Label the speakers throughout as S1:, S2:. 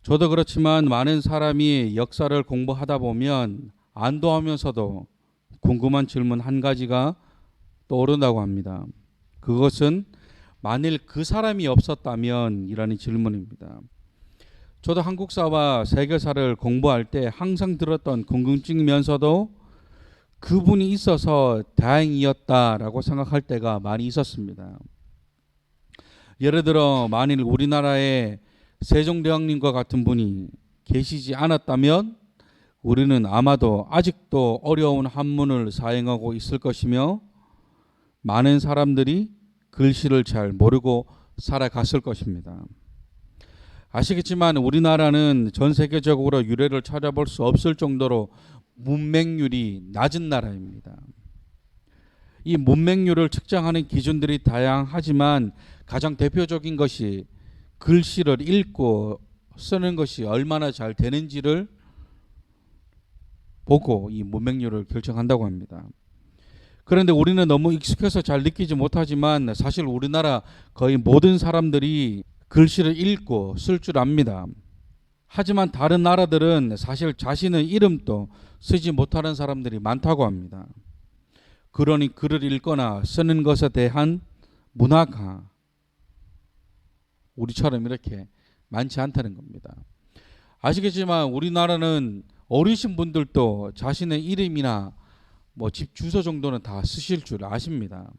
S1: 저도 그렇지만 많은 사람이 역사를 공부하다 보면 안도하면서도 궁금한 질문 한 가지가 떠오른다고 합니다. 그것은 만일 그 사람이 없었다면 이라는 질문입니다. 저도 한국사와 세계사를 공부할 때 항상 들었던 궁금증이면서도 그분이 있어서 다행이었다라고 생각할 때가 많이 있었습니다. 예를 들어 만일 우리나라에 세종대왕님과 같은 분이 계시지 않았다면 우리는 아마도 아직도 어려운 한문을 사용하고 있을 것이며 많은 사람들이 글씨를 잘 모르고 살아갔을 것입니다. 아시겠지만 우리나라는 전 세계적으로 유래를 찾아볼 수 없을 정도로 문맹률이 낮은 나라입니다. 이 문맹률을 측정하는 기준들이 다양하지만 가장 대표적인 것이 글씨를 읽고 쓰는 것이 얼마나 잘 되는지를 보고 이 문맹률을 결정한다고 합니다. 그런데 우리는 너무 익숙해서 잘 느끼지 못하지만 사실 우리나라 거의 모든 사람들이 글씨를 읽고 쓸 줄 압니다. 하지만 다른 나라들은 사실 자신의 이름도 쓰지 못하는 사람들이 많다고 합니다. 그러니 글을 읽거나 쓰는 것에 대한 문화가 우리처럼 이렇게 많지 않다는 겁니다. 아시겠지만 우리나라는 어리신 분들도 자신의 이름이나 집 주소 정도는 다 쓰실 줄 아십니다.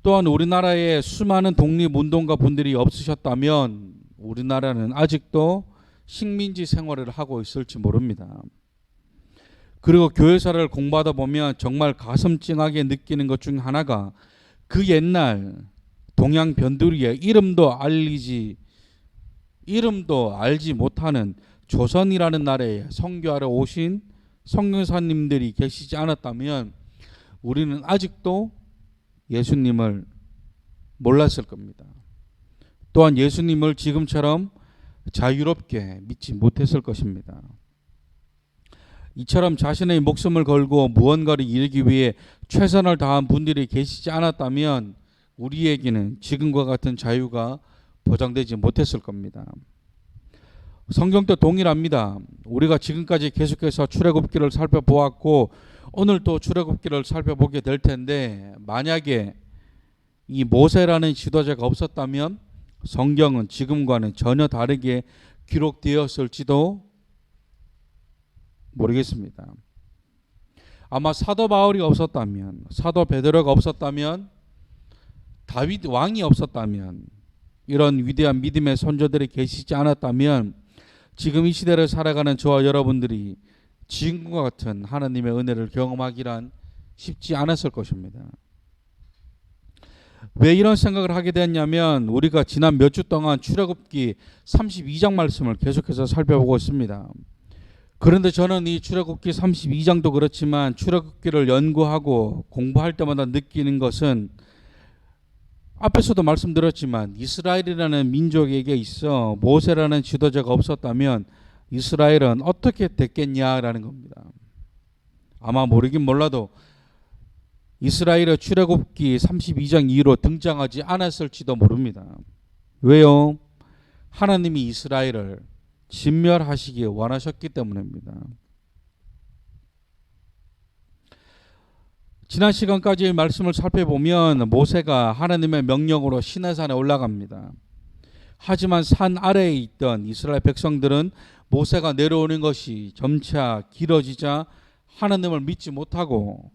S1: 또한 우리나라에 수많은 독립운동가 분들이 없으셨다면 우리나라는 아직도 식민지 생활을 하고 있을지 모릅니다. 그리고 교회사를 공부하다 보면 정말 가슴 찡하게 느끼는 것 중 하나가 그 옛날 동양 변두리의 이름도 알지 못하는 조선이라는 나라에 선교하러 오신 선교사님들이 계시지 않았다면 우리는 아직도 예수님을 몰랐을 겁니다. 또한 예수님을 지금처럼 자유롭게 믿지 못했을 것입니다. 이처럼 자신의 목숨을 걸고 무언가를 이루기 위해 최선을 다한 분들이 계시지 않았다면 우리에게는 지금과 같은 자유가 보장되지 못했을 겁니다. 성경도 동일합니다. 우리가 지금까지 계속해서 출애굽기를 살펴보았고 오늘 또 출애굽기를 살펴보게 될 텐데 만약에 이 모세라는 지도자가 없었다면 성경은 지금과는 전혀 다르게 기록되었을지도 모르겠습니다. 아마 사도 바울이 없었다면, 사도 베드로가 없었다면, 다윗 왕이 없었다면, 이런 위대한 믿음의 선조들이 계시지 않았다면 지금 이 시대를 살아가는 저와 여러분들이 지금과 같은 하나님의 은혜를 경험하기란 쉽지 않았을 것입니다. 왜 이런 생각을 하게 됐냐면 우리가 지난 몇 주 동안 출애굽기 32장 말씀을 계속해서 살펴보고 있습니다. 그런데 저는 이 출애굽기 32장도 그렇지만 출애굽기를 연구하고 공부할 때마다 느끼는 것은 앞에서도 말씀드렸지만 이스라엘이라는 민족에게 있어 모세라는 지도자가 없었다면 이스라엘은 어떻게 됐겠냐라는 겁니다. 아마 모르긴 몰라도 이스라엘의 출애굽기 32장 이후로 등장하지 않았을지도 모릅니다. 왜요? 하나님이 이스라엘을 진멸하시기 원하셨기 때문입니다. 지난 시간까지의 말씀을 살펴보면 모세가 하나님의 명령으로 시내산에 올라갑니다. 하지만 산 아래에 있던 이스라엘 백성들은 모세가 내려오는 것이 점차 길어지자 하나님을 믿지 못하고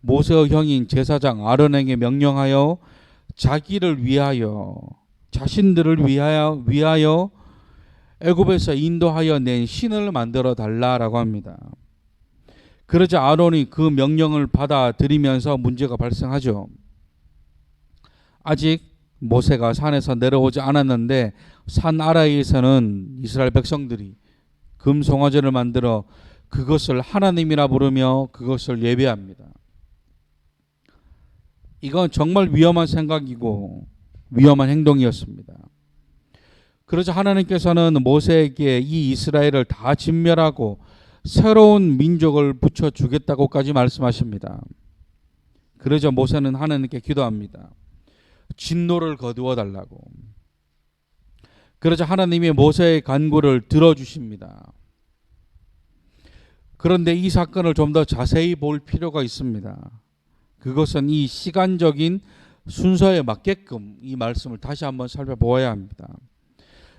S1: 모세의 형인 제사장 아론에게 명령하여 자기를 위하여 자신들을 위하여 애굽에서 인도하여 낸 신을 만들어 달라라고 합니다. 그러자 아론이 그 명령을 받아들이면서 문제가 발생하죠. 아직 모세가 산에서 내려오지 않았는데 산 아래에서는 이스라엘 백성들이 금송아지를 만들어 그것을 하나님이라 부르며 그것을 예배합니다. 이건 정말 위험한 생각이고 위험한 행동이었습니다. 그러자 하나님께서는 모세에게 이 이스라엘을 다 진멸하고 새로운 민족을 붙여주겠다고까지 말씀하십니다. 그러자 모세는 하나님께 기도합니다. 진노를 거두어 달라고. 그러자 하나님이 모세의 간구를 들어주십니다. 그런데 이 사건을 좀 더 자세히 볼 필요가 있습니다. 그것은 이 시간적인 순서에 맞게끔 이 말씀을 다시 한번 살펴보아야 합니다.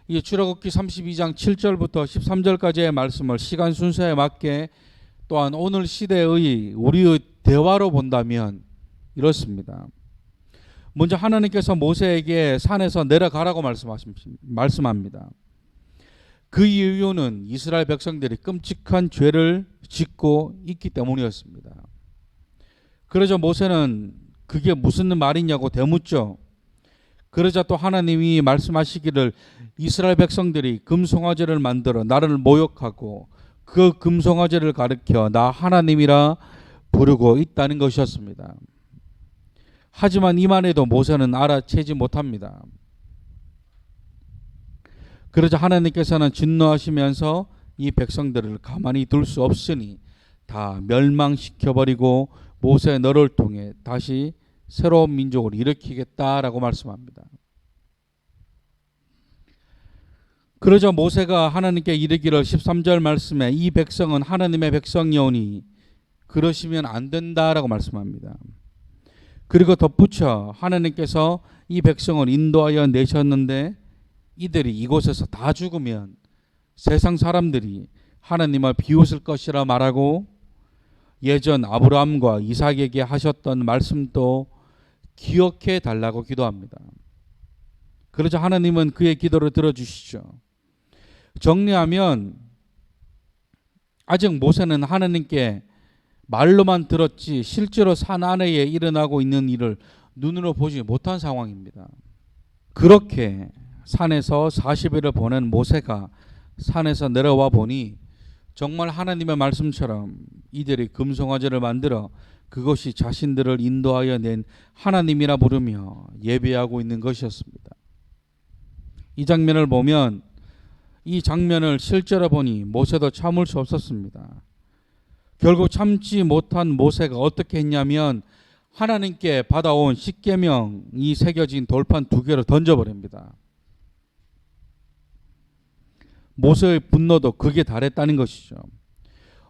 S1: 이 출애굽기 32장 7절부터 13절까지의 말씀을 시간 순서에 맞게 또한 오늘 시대의 우리의 대화로 본다면 이렇습니다. 먼저 하나님께서 모세에게 산에서 내려가라고 말씀합니다. 그 이유는 이스라엘 백성들이 끔찍한 죄를 짓고 있기 때문이었습니다. 그러자 모세는 그게 무슨 말이냐고 되묻죠. 그러자 또 하나님이 말씀하시기를 이스라엘 백성들이 금송아지를 만들어 나를 모욕하고 그 금송아지를 가리켜 나 하나님이라 부르고 있다는 것이었습니다. 하지만 이만 해도 모세는 알아채지 못합니다. 그러자 하나님께서는 진노하시면서 이 백성들을 가만히 둘 수 없으니 다 멸망시켜버리고 모세 너를 통해 다시 새로운 민족을 일으키겠다라고 말씀합니다. 그러자 모세가 하나님께 이르기를 13절 말씀에 이 백성은 하나님의 백성이오니 그러시면 안 된다라고 말씀합니다. 그리고 덧붙여 하나님께서 이 백성을 인도하여 내셨는데 이들이 이곳에서 다 죽으면 세상 사람들이 하나님을 비웃을 것이라 말하고 예전 아브라함과 이삭에게 하셨던 말씀도 기억해 달라고 기도합니다. 그러자 하나님은 그의 기도를 들어주시죠. 정리하면 아직 모세는 하나님께 말로만 들었지 실제로 산 안에 일어나고 있는 일을 눈으로 보지 못한 상황입니다. 그렇게 산에서 40일을 보낸 모세가 산에서 내려와 보니 정말 하나님의 말씀처럼 이들이 금송아지를 만들어 그것이 자신들을 인도하여 낸 하나님이라 부르며 예배하고 있는 것이었습니다. 이 장면을 보면 이 장면을 실제로 보니 모세도 참을 수 없었습니다. 결국 참지 못한 모세가 어떻게 했냐면 하나님께 받아온 십계명이 새겨진 돌판 2개를 던져버립니다. 모세의 분노도 극에 달했다는 것이죠.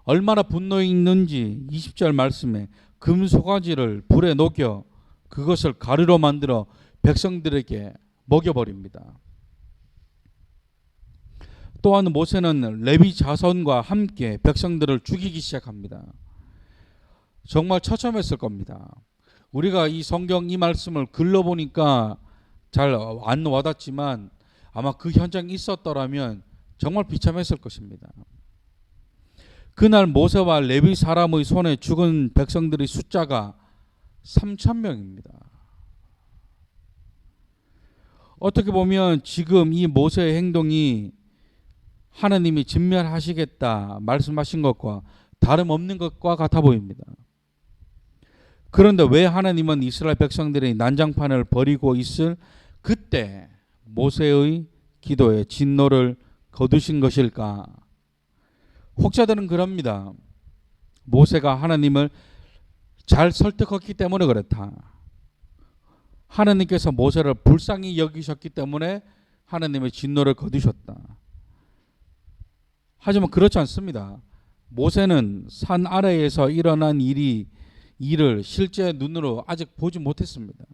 S1: 얼마나 분노했는지 20절 말씀에 금송아지를 불에 녹여 그것을 가루로 만들어 백성들에게 먹여버립니다. 또한 모세는 레위 자손과 함께 백성들을 죽이기 시작합니다. 정말 처참했을 겁니다. 우리가 이 성경 이 말씀을 글러보니까 잘 안 와닿지만 아마 그 현장이 있었더라면 정말 비참했을 것입니다. 그날 모세와 레위 사람의 손에 죽은 백성들의 숫자가 3,000명입니다. 어떻게 보면 지금 이 모세의 행동이 하나님이 진멸하시겠다 말씀하신 것과 다름없는 것과 같아 보입니다. 그런데 왜 하나님은 이스라엘 백성들의 난장판을 벌이고 있을 그때 모세의 기도에 진노를 거두신 것일까? 혹자들은 그럽니다. 모세가 하나님을 잘 설득했기 때문에 그렇다. 하나님께서 모세를 불쌍히 여기셨기 때문에 하나님의 진노를 거두셨다. 하지만 그렇지 않습니다. 모세는 산 아래에서 일어난 일을 실제 눈으로 아직 보지 못했습니다.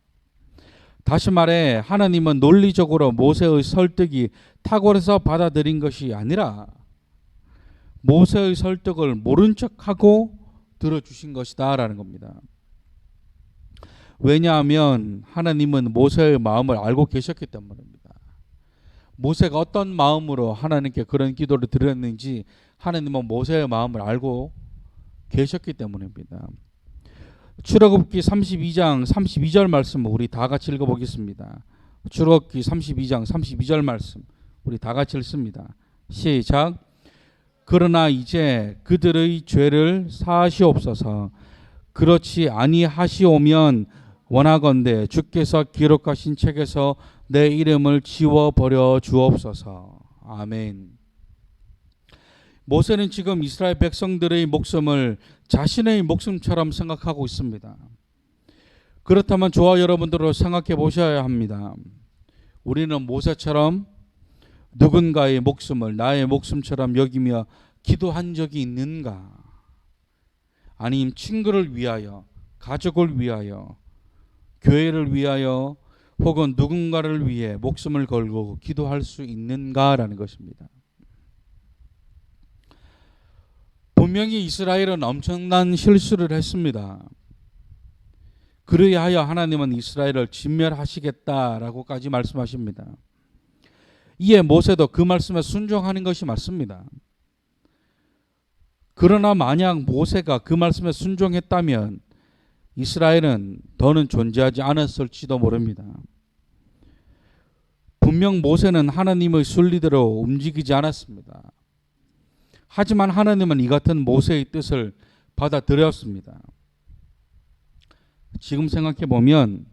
S1: 다시 말해 하나님은 논리적으로 모세의 설득이 탁월해서 받아들인 것이 아니라 모세의 설득을 모른 척하고 들어주신 것이다 라는 겁니다. 왜냐하면 하나님은 모세의 마음을 알고 계셨기 때문입니다. 모세가 어떤 마음으로 하나님께 그런 기도를 드렸는지 하나님은 모세의 마음을 알고 계셨기 때문입니다. 출애굽기 32장 32절 말씀 우리 다 같이 읽어보겠습니다. 출애굽기 32장 32절 말씀 우리 다 같이 읽습니다. 시작. 그러나 이제 그들의 죄를 사하시옵소서. 그렇지 아니하시오면 원하건대 주께서 기록하신 책에서 내 이름을 지워버려 주옵소서. 아멘. 모세는 지금 이스라엘 백성들의 목숨을 자신의 목숨처럼 생각하고 있습니다. 그렇다면 저와 여러분들도 생각해 보셔야 합니다. 우리는 모세처럼 누군가의 목숨을 나의 목숨처럼 여기며 기도한 적이 있는가? 아니면 친구를 위하여, 가족을 위하여, 교회를 위하여 혹은 누군가를 위해 목숨을 걸고 기도할 수 있는가라는 것입니다. 분명히 이스라엘은 엄청난 실수를 했습니다. 그리하여 하나님은 이스라엘을 진멸하시겠다라고까지 말씀하십니다. 이에 모세도 그 말씀에 순종하는 것이 맞습니다. 그러나 만약 모세가 그 말씀에 순종했다면 이스라엘은 더는 존재하지 않았을지도 모릅니다. 분명 모세는 하나님의 순리대로 움직이지 않았습니다. 하지만 하나님은 이 같은 모세의 뜻을 받아들였습니다. 지금 생각해 보면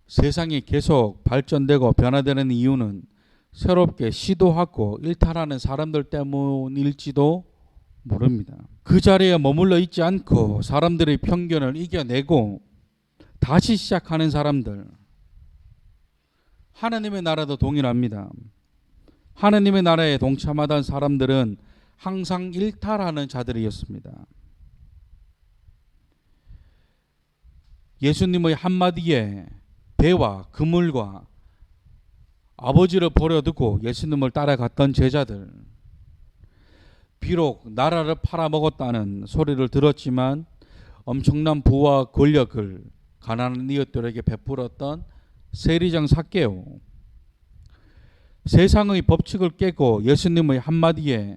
S1: 세상이 계속 발전되고 변화되는 이유는 새롭게 시도하고 일탈하는 사람들 때문일지도 모릅니다. 그 자리에 머물러 있지 않고 사람들의 편견을 이겨내고 다시 시작하는 사람들, 하나님의 나라도 동일합니다. 하나님의 나라에 동참하던 사람들은 항상 일탈하는 자들이었습니다. 예수님의 한마디에 배와 그물과 아버지를 버려두고 예수님을 따라갔던 제자들, 비록 나라를 팔아먹었다는 소리를 들었지만 엄청난 부와 권력을 가난한 이웃들에게 베풀었던 세리장 삭개오, 세상의 법칙을 깨고 예수님의 한마디에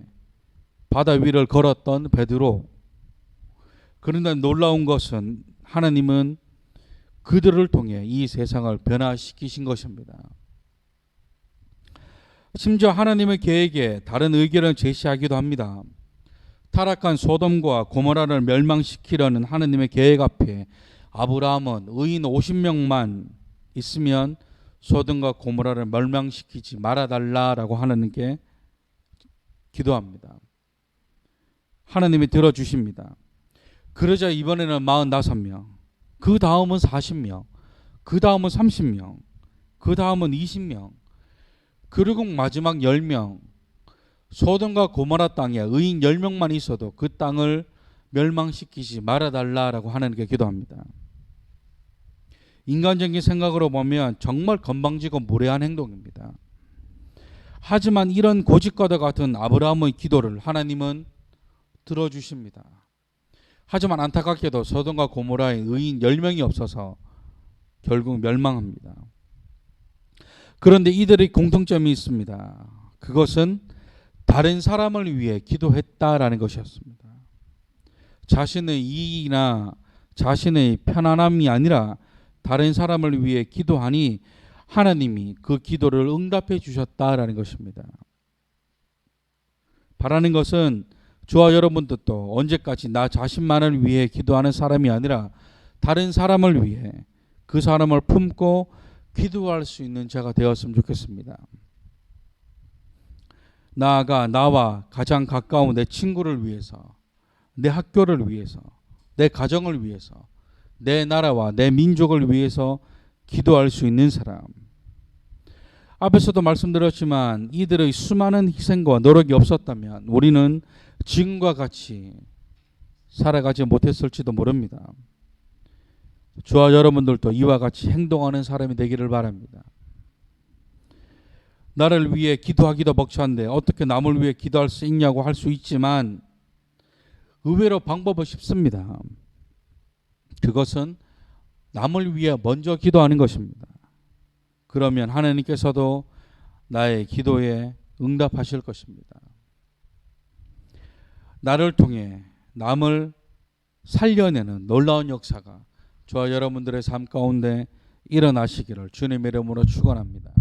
S1: 바다 위를 걸었던 베드로. 그런데 놀라운 것은 하나님은 그들을 통해 이 세상을 변화시키신 것입니다. 심지어 하나님의 계획에 다른 의견을 제시하기도 합니다. 타락한 소돔과 고모라를 멸망시키려는 하나님의 계획 앞에 아브라함은 의인 50명만 있으면 소돔과 고모라를 멸망시키지 말아달라라고 하나님께 기도합니다. 하나님이 들어주십니다. 그러자 이번에는 45명, 그 다음은 40명, 그 다음은 30명, 그 다음은 20명, 그리고 마지막 10명. 소돔과 고모라 땅에 의인 10명만 있어도 그 땅을 멸망시키지 말아달라라고 하나님께 기도합니다. 인간적인 생각으로 보면 정말 건방지고 무례한 행동입니다. 하지만 이런 고집과도 같은 아브라함의 기도를 하나님은 들어주십니다. 하지만 안타깝게도 소돔과 고모라에 의인 10명이 없어서 결국 멸망합니다. 그런데 이들의 공통점이 있습니다. 그것은 다른 사람을 위해 기도했다라는 것이었습니다. 자신의 이익이나 자신의 편안함이 아니라 다른 사람을 위해 기도하니 하나님이 그 기도를 응답해 주셨다라는 것입니다. 바라는 것은 저와 여러분들도 언제까지 나 자신만을 위해 기도하는 사람이 아니라 다른 사람을 위해 그 사람을 품고 기도할 수 있는 자가 되었으면 좋겠습니다. 나아가 나와 가장 가까운 내 친구를 위해서, 내 학교를 위해서, 내 가정을 위해서, 내 나라와 내 민족을 위해서 기도할 수 있는 사람. 앞에서도 말씀드렸지만 이들의 수많은 희생과 노력이 없었다면 우리는 지금과 같이 살아가지 못했을지도 모릅니다. 저와 여러분들도 이와 같이 행동하는 사람이 되기를 바랍니다. 나를 위해 기도하기도 벅찬데 어떻게 남을 위해 기도할 수 있냐고 할 수 있지만 의외로 방법은 쉽습니다. 그것은 남을 위해 먼저 기도하는 것입니다. 그러면 하나님께서도 나의 기도에 응답하실 것입니다. 나를 통해 남을 살려내는 놀라운 역사가 저와 여러분들의 삶 가운데 일어나시기를 주님의 이름으로 축원합니다.